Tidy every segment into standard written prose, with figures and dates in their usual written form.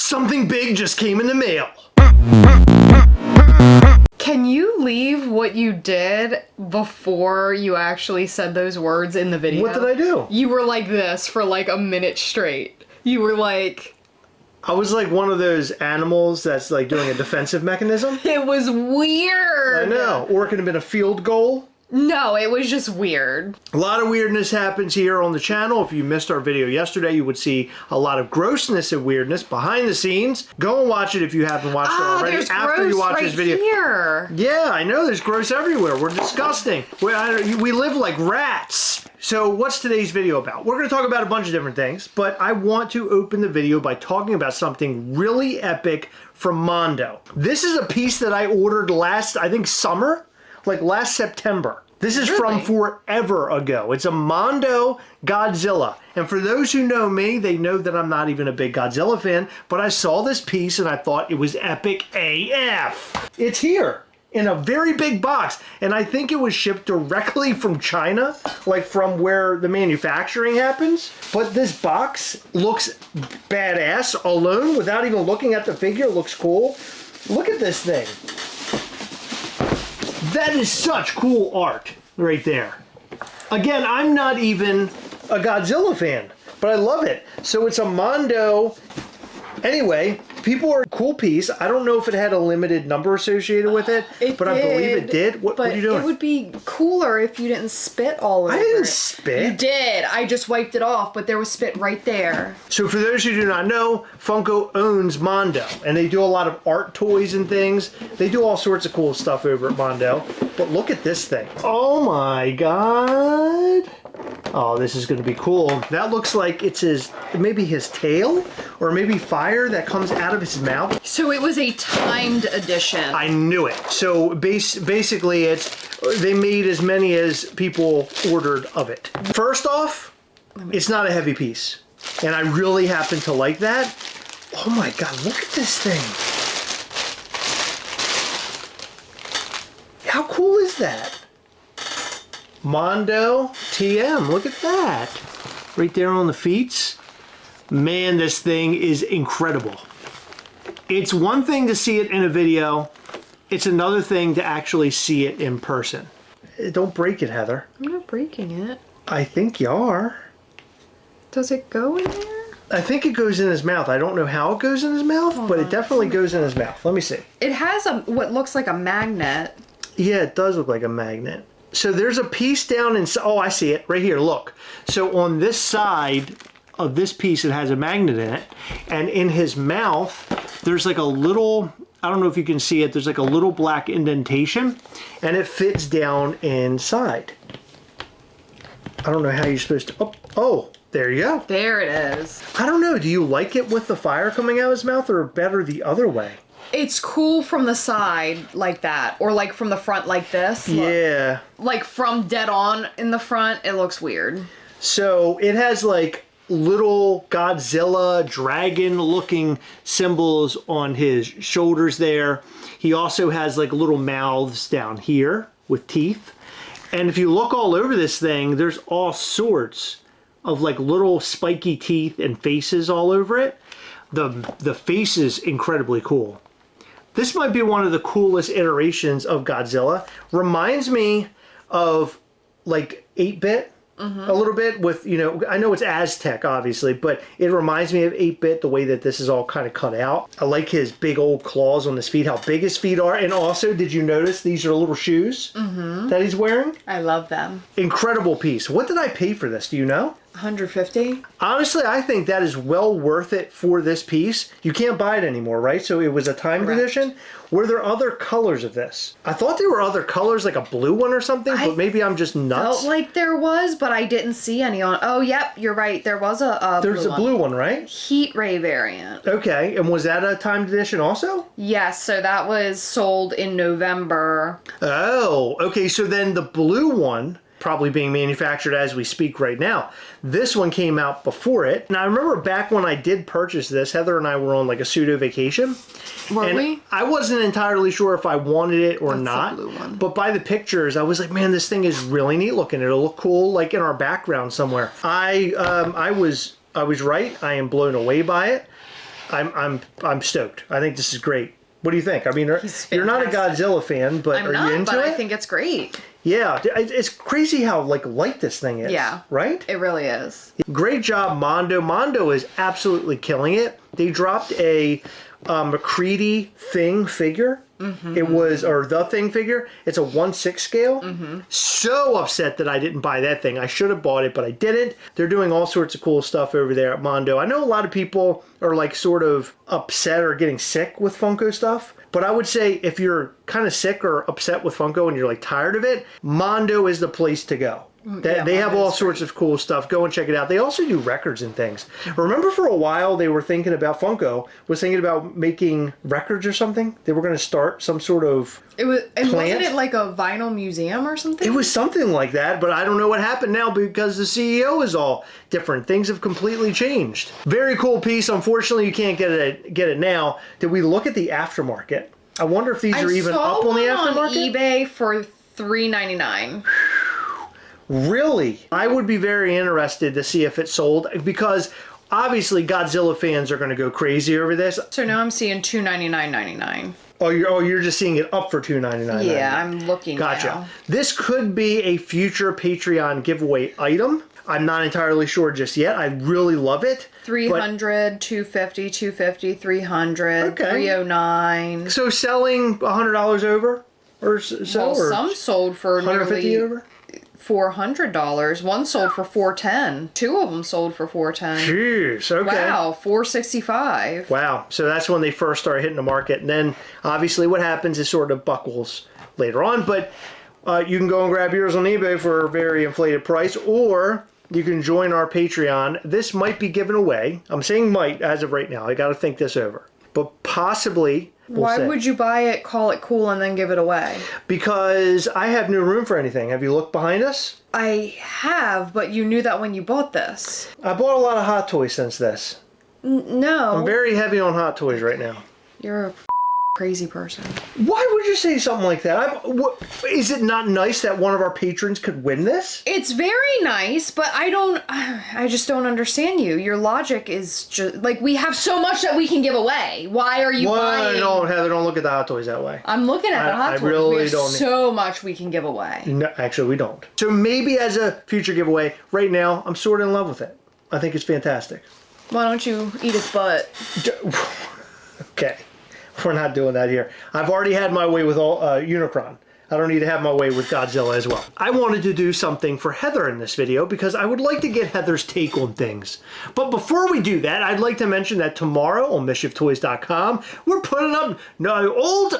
Something big just came in the mail. Can you leave what you did before you actually said those words in the video? What did I do? You were like this for like a minute straight. You were like... I was like one of those animals that's like doing a defensive mechanism. It was weird. I know. Or it could have been a field goal. No, it was just weird. A lot of weirdness happens here on the channel. If you missed our video yesterday, you would see a lot of grossness and weirdness behind the scenes. Go and watch it if you haven't watched it already. There's after gross you watch right this video. Here. Yeah, I know. There's gross everywhere. We're disgusting. We live like rats. So what's today's video about? We're going to talk about a bunch of different things, but I want to open the video by talking about something really epic from Mondo. This is a piece that I ordered last, I think, summer, like last September. This is from forever ago. It's a Mondo Godzilla. And for those who know me, they know that I'm not even a big Godzilla fan, but I saw this piece and I thought it was epic AF. It's here in a very big box. And I think it was shipped directly from China, like from where the manufacturing happens. But this box looks badass alone without even looking at the figure. It looks cool. Look at this thing. That is such cool art right there. Again, I'm not even a Godzilla fan, but I love it. So it's a Mondo. Anyway, people are a cool piece. I don't know if it had a limited number associated with it, but I believe it did. What are you doing? It would be cooler if you didn't spit all over it. I didn't spit. You did. I just wiped it off, but there was spit right there. So for those who do not know, Funko owns Mondo, and they do a lot of art toys and things. They do all sorts of cool stuff over at Mondo. But look at this thing. Oh my God. Oh, this is going to be cool. That looks like it's maybe his tail, or maybe fire that comes out of his mouth. So it was a timed edition. I knew it. So basically they made as many as people ordered of it. First off, it's not a heavy piece. And I really happen to like that. Oh my God, look at this thing. How cool is that? Mondo TM, look at that. Right there on the feet. Man, this thing is incredible. It's one thing to see it in a video. It's another thing to actually see it in person. Don't break it, Heather. I'm not breaking it. I think you are. Does it go in there? I think it goes in his mouth. I don't know how it goes in his mouth, but it definitely goes in his mouth. Let me see. It has what looks like a magnet. Yeah, it does look like a magnet. So there's a piece down inside. Oh, I see it right here. Look. So on this side of this piece, it has a magnet in it. And in his mouth, there's like a little, I don't know if you can see it, there's like a little black indentation. And it fits down inside. I don't know how you're supposed to, oh, there you go. There it is. I don't know. Do you like it with the fire coming out of his mouth, or better the other way? It's cool from the side like that, or like from the front like this. Yeah. Look. Like from dead on in the front, it looks weird. So it has like little Godzilla dragon looking symbols on his shoulders there. He also has like little mouths down here with teeth. And if you look all over this thing, there's all sorts of like little spiky teeth and faces all over it. The face is incredibly cool. This might be one of the coolest iterations of Godzilla. Reminds me of like 8-bit a little bit with, you know, I know it's Aztec obviously, but it reminds me of 8-bit, the way that this is all kind of cut out. I like his big old claws on his feet, how big his feet are. And also, did you notice these are little shoes that he's wearing? I love them. Incredible piece. What did I pay for this? Do you know? $150. Honestly, I think that is well worth it for this piece. You can't buy it anymore, right? So it was a timed edition. Were there other colors of this? I thought there were other colors, like a blue one or something, but maybe I'm just nuts. Felt like there was, but I didn't see any on. Oh, yep, you're right. There was There's a blue one, right? Heat ray variant. Okay, and was that a timed edition also? Yes, so that was sold in November. Oh, okay, so then the blue one, probably being manufactured as we speak right now. This one came out before it. And I remember back when I did purchase this, Heather and I were on like a pseudo vacation. Were we? I wasn't entirely sure if I wanted it or That's not. the blue one. But by the pictures, I was like, man, this thing is really neat looking. It'll look cool like in our background somewhere. I was right. I am blown away by it. I'm stoked. I think this is great. What do you think? I mean, you're not a Godzilla fan, but are you into it? I think it's great. Yeah, it's crazy how light this thing is. Yeah. Right? It really is. Great job, Mondo. Mondo is absolutely killing it. They dropped a McCready Thing figure. Mm-hmm. It was, or the Thing figure. It's a 1/6 scale. Mm-hmm. So upset that I didn't buy that thing. I should have bought it, but I didn't. They're doing all sorts of cool stuff over there at Mondo. I know a lot of people are sort of upset or getting sick with Funko stuff. But I would say if you're kind of sick or upset with Funko and you're tired of it, Mondo is the place to go. They have all sorts of cool stuff. Go and check it out. They also do records and things. Remember for a while they were thinking about, Funko was thinking about making records or something? They were going to start some sort of wasn't it like a vinyl museum or something? It was something like that, but I don't know what happened now because the CEO is all different. Things have completely changed. Very cool piece. Unfortunately, you can't get it now. Did we look at the aftermarket? I wonder if these are even up on the aftermarket. On eBay for $3.99. Really? I would be very interested to see if it sold because obviously Godzilla fans are going to go crazy over this. So now I'm seeing $299.99. Oh, you're just seeing it up for $299. Yeah, I'm looking Gotcha. now. This could be a future Patreon giveaway item. I'm not entirely sure just yet. I really love it. 300, 250, 250, 300, okay. 309. So selling $100 over, or some sold for $150 over. $400. One sold for $410. Two of them sold for $410. Jeez, okay. Wow, $465. Wow, so that's when they first started hitting the market. And then, obviously, what happens is sort of buckles later on. But you can go and grab yours on eBay for a very inflated price, or you can join our Patreon. This might be given away. I'm saying might as of right now. I got to think this over. But possibly... Why would you buy it, call it cool, and then give it away? Because I have no room for anything. Have you looked behind us? I have, but you knew that when you bought this. I bought a lot of Hot Toys since this. No. I'm very heavy on Hot Toys right now. You're a crazy person. Why would you say something like that? Is it not nice that one of our patrons could win this? It's very nice, but I just don't understand you. Your logic is just, we have so much that we can give away. Why are you buying? No, Heather, don't look at the Hot Toys that way. I'm looking at the Hot Toys. I really we have don't. So much we can give away. No, actually, we don't. So maybe as a future giveaway, right now, I'm sort of in love with it. I think it's fantastic. Why don't you eat its butt? Okay. We're not doing that here. I've already had my way with Unicron. I don't need to have my way with Godzilla as well. I wanted to do something for Heather in this video because I would like to get Heather's take on things. But before we do that, I'd like to mention that tomorrow on MischiefToys.com, we're putting up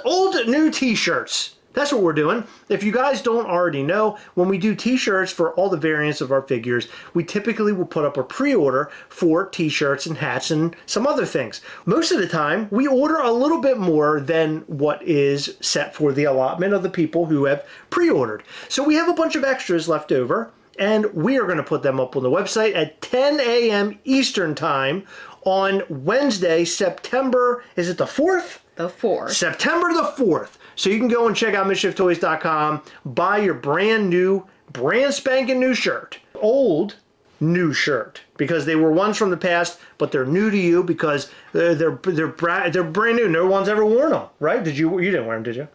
old new t-shirts. That's what we're doing. If you guys don't already know, when we do t-shirts for all the variants of our figures, we typically will put up a pre-order for t-shirts and hats and some other things. Most of the time, we order a little bit more than what is set for the allotment of the people who have pre-ordered. So we have a bunch of extras left over, and we are going to put them up on the website at 10 a.m. Eastern Time on Wednesday, September, is it the 4th? The 4th. September the 4th. So you can go and check out MischiefToys.com, buy your brand spanking new shirt. Old new shirt, because they were ones from the past, but they're new to you because they're brand new. No one's ever worn them, right? You didn't wear them, did you?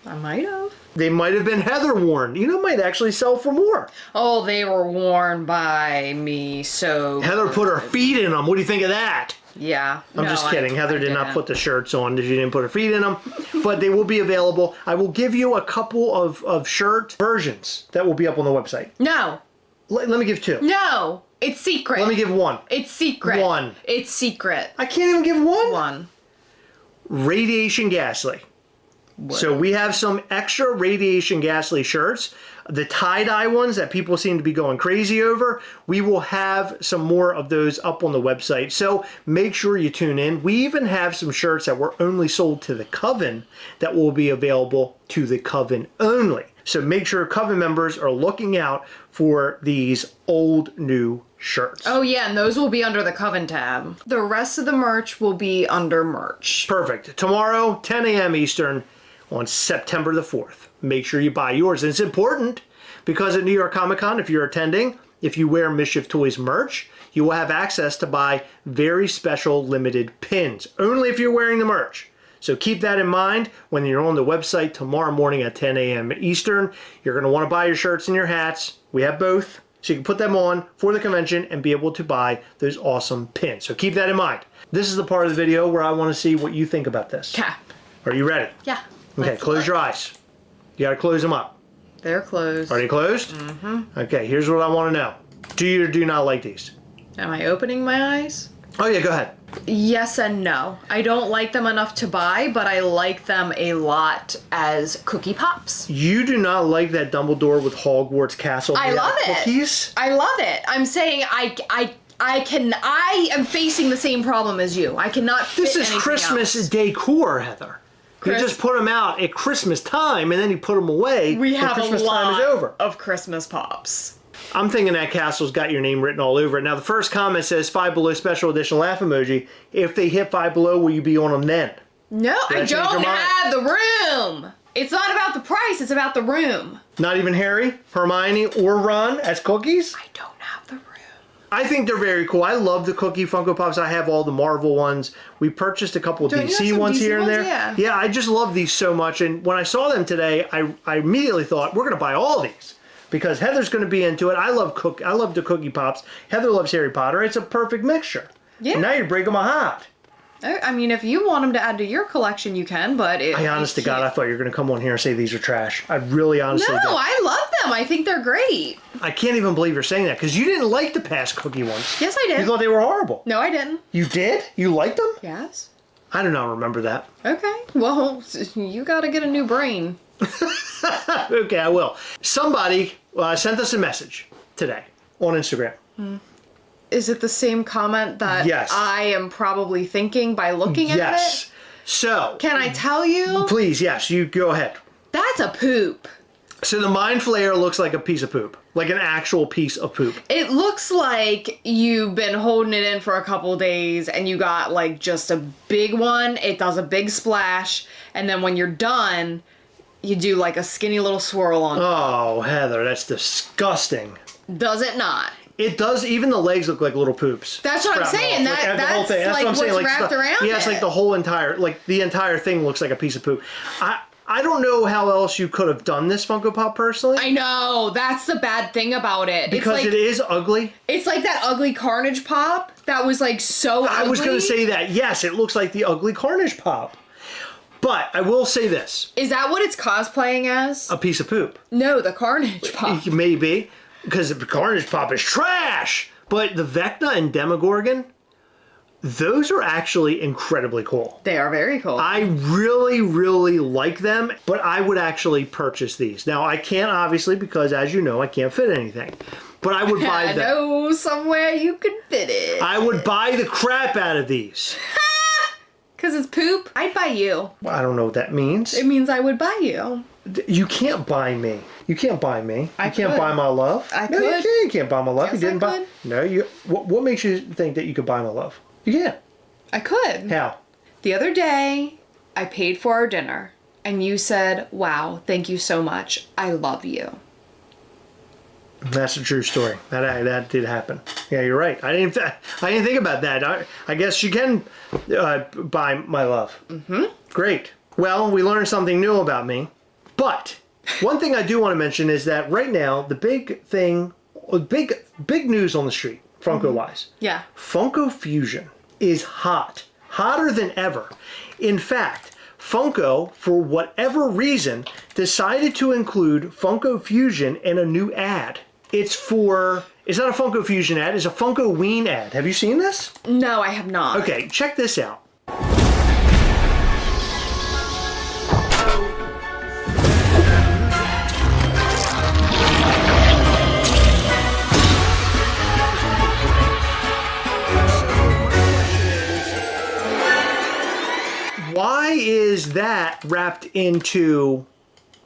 I might have. They might have been Heather worn. You know, might actually sell for more. Oh, they were worn by me, so... Heather put her feet in them. What do you think of that? Yeah. I'm just kidding. Heather did not put the shirts on. She didn't put her feet in them. But they will be available. I will give you a couple of shirt versions that will be up on the website. No. Let me give two. No. It's secret. Let me give one. It's secret. One. It's secret. I can't even give one? One. Radiation Ghastly. What? So we have some extra Radiation Ghastly shirts. The tie-dye ones that people seem to be going crazy over, we will have some more of those up on the website. So make sure you tune in. We even have some shirts that were only sold to the Coven that will be available to the Coven only. So make sure Coven members are looking out for these old new shirts. Oh yeah, and those will be under the Coven tab. The rest of the merch will be under merch. Perfect. Tomorrow, 10 a.m. Eastern on September the 4th. Make sure you buy yours. And it's important because at New York Comic Con, if you're attending, if you wear Mischief Toys merch, you will have access to buy very special limited pins, only if you're wearing the merch. So keep that in mind when you're on the website tomorrow morning at 10 a.m. Eastern. You're going to want to buy your shirts and your hats. We have both. So you can put them on for the convention and be able to buy those awesome pins. So keep that in mind. This is the part of the video where I want to see what you think about this. Okay. Are you ready? Yeah. Okay, close your eyes. You got to close them up. They're closed. Are they closed? Mm-hmm. Okay, here's what I want to know. Do you or do you not like these? Am I opening my eyes? Oh yeah, go ahead. Yes and no. I don't like them enough to buy, but I like them a lot as cookie pops. You do not like that Dumbledore with Hogwarts Castle I love it. cookies? I love it. I'm saying I am facing the same problem as you. I cannot fit This is anything Christmas else. decor, Heather. You just put them out at Christmas time and then you put them away We when have Christmas a lot time is over. of Christmas pops. I'm thinking that castle's got your name written all over it. Now the first comment says Five Below Special Edition laugh emoji. If they hit Five Below, will you be on them then? No, I change your don't mind? have the room. It's not about the price, it's about the room. Not even Harry, Hermione, or Ron as cookies? I don't have the room. I think they're very cool. I love the cookie Funko Pops. I have all the Marvel ones. We purchased a couple of Don't you have DC some ones DC here and ones? there. Yeah. I just love these so much. And when I saw them today, I immediately thought, we're going to buy all these. Because Heather's going to be into it. I love the Cookie Pops. Heather loves Harry Potter. It's a perfect mixture. Yeah. And now you're breaking my heart. I mean, if you want them to add to your collection, you can, but... I honest to God, I thought you were going to come on here and say these are trash. I really honestly No, did. I love them. I think they're great. I can't even believe you're saying that, because you didn't like the past cookie ones. Yes, I You did. thought they were horrible. No, I didn't. You did? You liked them? Yes. I do not remember that. Okay. Well, you got to get a new brain. Okay, I will. Somebody sent us a message today on Instagram. Is it the same comment that Yes. I am probably thinking by looking at it? Yes. So, Can I tell you? please, yes, you go ahead. That's a poop. So the Mind Flayer looks like a piece of poop. Like an actual piece of poop. It looks like you've been holding it in for a couple days and you got like just a big one. It does a big splash. And then when you're done, you do like a skinny little swirl on it. Oh, Heather, that's disgusting. Does it not? It does. Even the legs look like little poops. That's what I'm sprouting saying. off. That- the whole that's thing. That's like what I'm saying. what's Like wrapped around yeah, it's it. like the whole entire, like the entire thing looks like a piece of poop. I don't know how else you could have done this Funko Pop personally. I know. That's the bad thing about it. Because it's like, it is ugly. It's like that ugly Carnage Pop that was like so ugly. I was going to say that. Yes, it looks like the ugly Carnage Pop. But I will say this. Is that what it's cosplaying as? A piece of poop. No, the Carnage Pop. Maybe. Because the Carnage Pop is trash. But the Vecna and Demogorgon, those are actually incredibly cool. They are very cool. I really, really like them, but I would actually purchase these. Now, I can't, obviously, because as you know, I can't fit anything. But I would buy I them. know somewhere you could fit it. I would buy the crap out of these. Because it's poop. I'd buy you. Well, I don't know what that means. It means I would buy you. You can't buy me. You can't buy me. You I can't could. buy my love. I No, could. you can't. You can't buy my love. Yes, you didn't I buy. could. No, you. What makes you think that you could buy my love? You can't. I could. How? The other day, I paid for our dinner, and you said, "Wow, thank you so much. I love you." That's a true story. That did happen. Yeah, you're right. I didn't think about that. I guess you can buy my love. Mm-hmm. Great. Well, we learned something new about me. But one thing I do want to mention is that right now the big news on the street, Funko-wise. Yeah. Funko Fusion is hot. Hotter than ever. In fact, Funko, for whatever reason, decided to include Funko Fusion in a new ad. It's not a Funko Fusion ad, it's a Funko Ween ad. Have you seen this? No, I have not. Okay, check this out. Why is that wrapped into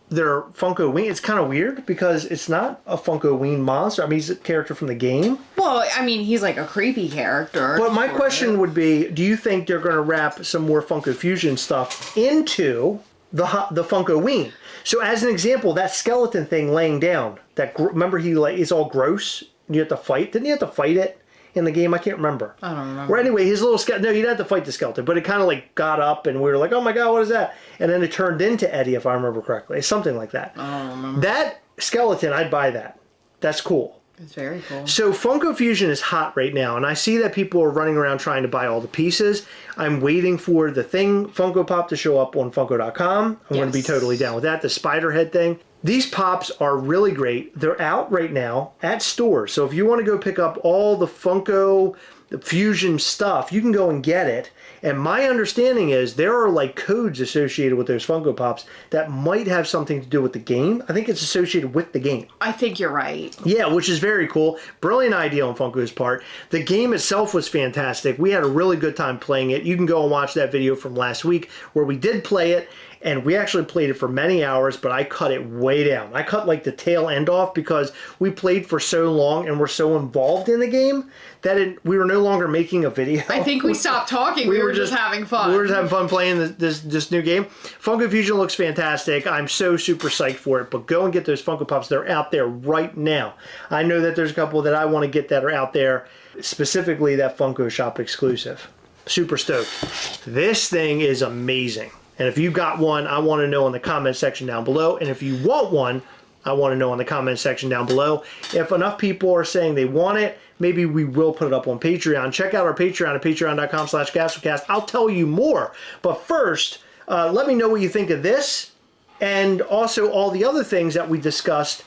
their Funko Ween? It's kind of weird because it's not a Funko Ween monster. I mean, he's a character from the game. Well, I mean, he's like a creepy character. But my question would be, do you think they're going to wrap some more Funko Fusion stuff into the Funko Ween? So as an example, that skeleton thing laying down, remember it's all gross? You have to fight. Didn't you have to fight it in the game? I can't remember. I don't remember. Well, anyway, his little skeleton, no, you didn't have to fight the skeleton, but it kind of like got up and we were like, oh my God, what is that? And then it turned into Eddie, if I remember correctly. Something like that. I don't remember. That skeleton, I'd buy that. That's cool. It's very cool. So Funko Fusion is hot right now, and I see that people are running around trying to buy all the pieces. I'm waiting for the thing, Funko Pop, to show up on Funko.com. I'm going to be totally down with that, the spider head thing. These pops are really great. They're out right now at stores. So if you want to go pick up all the Funko Fusion stuff, you can go and get it. And my understanding is there are like codes associated with those Funko Pops that might have something to do with the game. I think it's associated with the game. I think you're right. Yeah, which is very cool. Brilliant idea on Funko's part. The game itself was fantastic. We had a really good time playing it. You can go and watch that video from last week where we did play it. And we actually played it for many hours, but I cut it way down. I cut like the tail end off because we played for so long and we're so involved in the game that we were no longer making a video. I think we stopped talking. We were just having fun. We were just having fun playing this new game. Funko Fusion looks fantastic. I'm so super psyched for it, but go and get those Funko Pops. They're out there right now. I know that there's a couple that I want to get that are out there, specifically that Funko Shop exclusive. Super stoked. This thing is amazing. And if you got one, I want to know in the comment section down below. And if you want one, I want to know in the comment section down below. If enough people are saying they want it, maybe we will put it up on Patreon. Check out our Patreon at patreon.com/Gastlecast. I'll tell you more. But first, let me know what you think of this and also all the other things that we discussed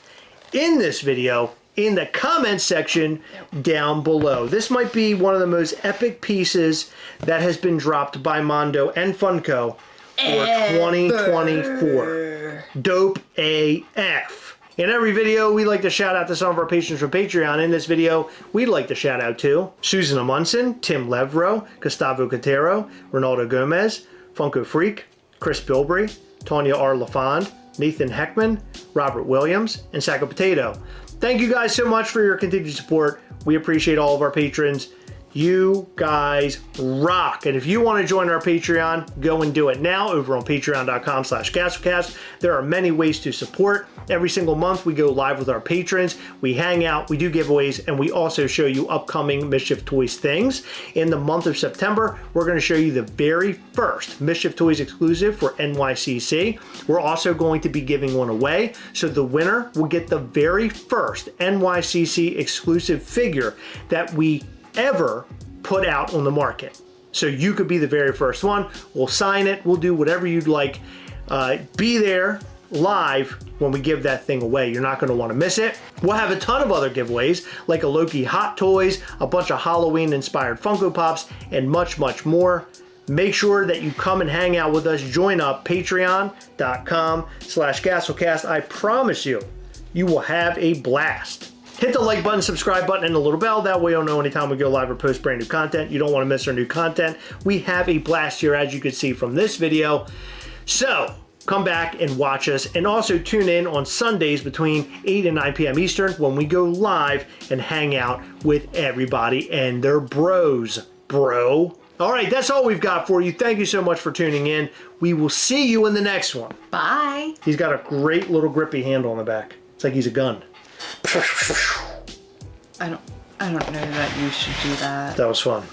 in this video in the comment section down below. This might be one of the most epic pieces that has been dropped by Mondo and Funko for 2024. Dope AF. In every video, we like to shout out to some of our patrons from Patreon. In this video, we'd like to shout out to Susan Amundsen, Tim Levro, Gustavo Quintero, Ronaldo Gomez, Funko Freak, Chris Bilbrey, Tanya R. LaFond, Nathan Heckman, Robert Williams, and Sack of Potato. Thank you guys so much for your continued support. We appreciate all of our patrons. You guys rock. And if you want to join our Patreon, go and do it now over on patreon.com/Gastlecast. There are many ways to support. Every single month we go live with our patrons. We hang out, we do giveaways, and we also show you upcoming Mischief Toys things. In the month of September, we're going to show you the very first Mischief Toys exclusive for NYCC. We're also going to be giving one away. So the winner will get the very first NYCC exclusive figure that we ever put out on the market. So you could be the very first one. We'll sign it. We'll do whatever you'd like. Be there live when we give that thing away. You're not going to want to miss it. We'll have a ton of other giveaways like a Loki Hot Toys, a bunch of Halloween inspired Funko Pops, and much, much more. Make sure that you come and hang out with us. Join up patreon.com/Gastlecast. I promise you, you will have a blast. Hit the like button, subscribe button, and the little bell. That way you'll know anytime we go live or post brand new content. You don't want to miss our new content. We have a blast here, as you can see from this video. So come back and watch us, and also tune in on Sundays between 8 and 9 p.m. Eastern when we go live and hang out with everybody and their bros, bro. All right, that's all we've got for you. Thank you so much for tuning in. We will see you in the next one. Bye. He's got a great little grippy handle on the back. It's like he's a gun. I don't know that you should do that. That was fun.